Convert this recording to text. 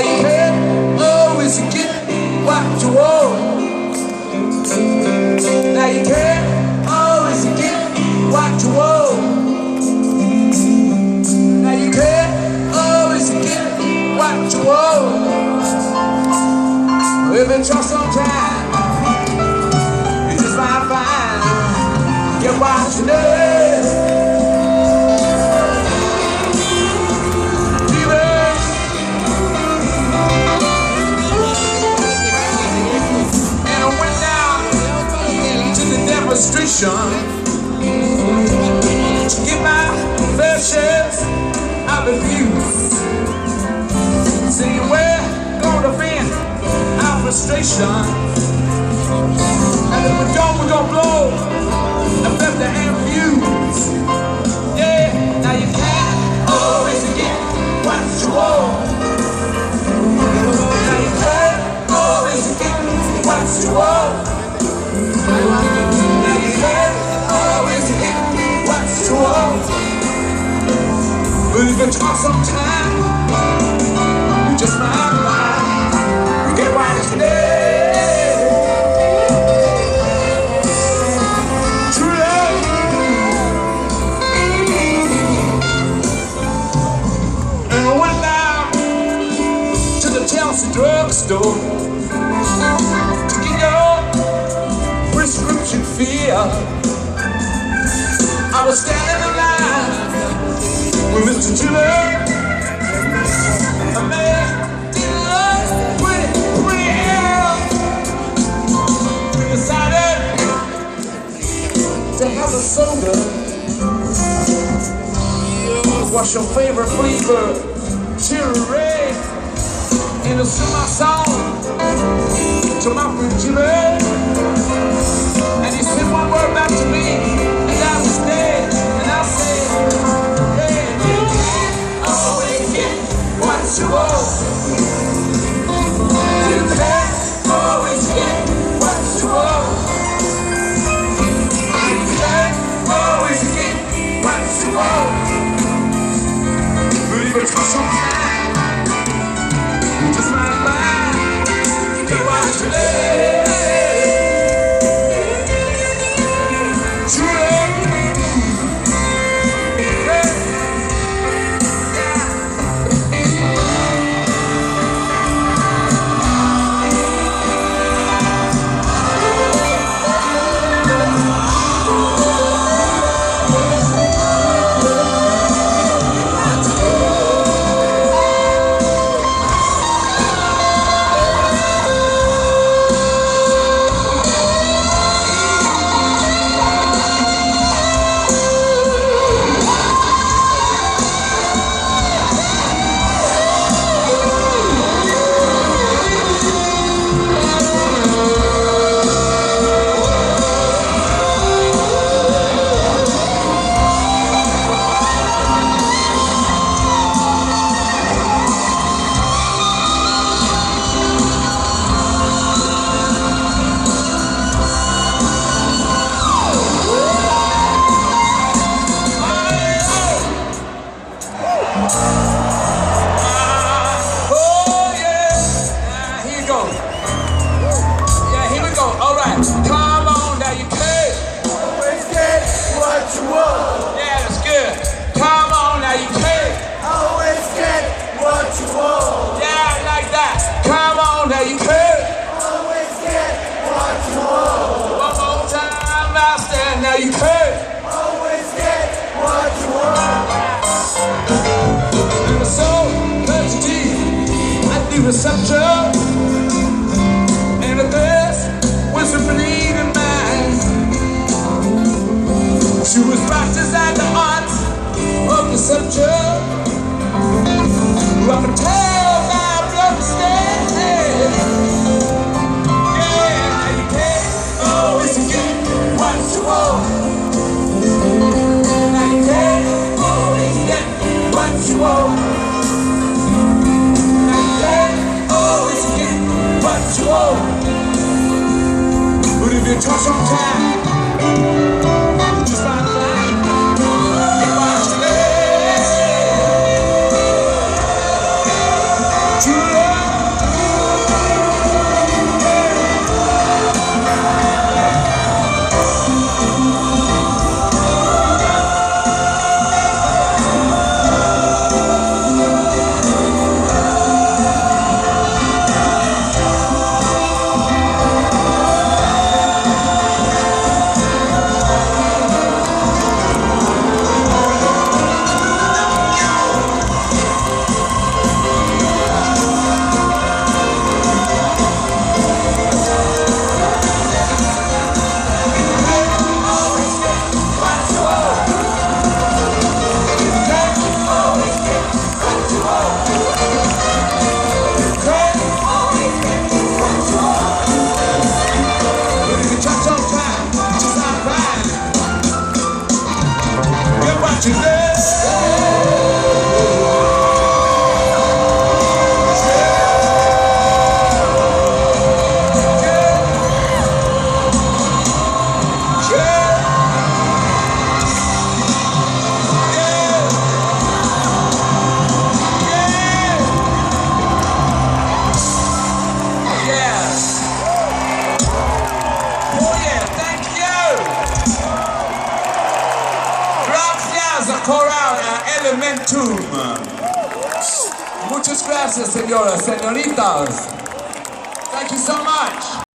you can't always get what you want. Now you can't always get what you want. Now you can't always get what you want. If you try sometime, you just might find get what you need. And I went down to the demonstration to get my fair share of the views. See, we're gonna vent our frustration, and then we're gonna blow and flip the amp fuse. Yeah, now you can't always get what you want. Now you can't always get what you want. Now you can't always get what you want. But if you talk sometime, you just might find you get what you need. True love. And I went down to the Chelsea drugstore to get your prescription filled. I was standing in line with Mr. Chiller, a man didn't look pretty hell. We decided to have a soda. What's your favorite flavor? Cherry red. And to sing my song to my friend Chiller. And he said one word back to me, and I was dead. And I said, hey, you can't always get what you want. You can't always get what you want. You can't always get what you want. But even for some time, you just might find you get what you need. Now you can't always get what you want. And the soul cuts deep at the reception, and the thirst was a bleeding mind. She was practiced at the art of deception. I can tell by blood stand. Yeah, now you can't always get what you want. Now you can't always get what you want. Now you can't always get what you want. But if you try sometime, you just might find get what you need. True love. Elementum. Muchas gracias, señoras, señoritas. Thank you so much.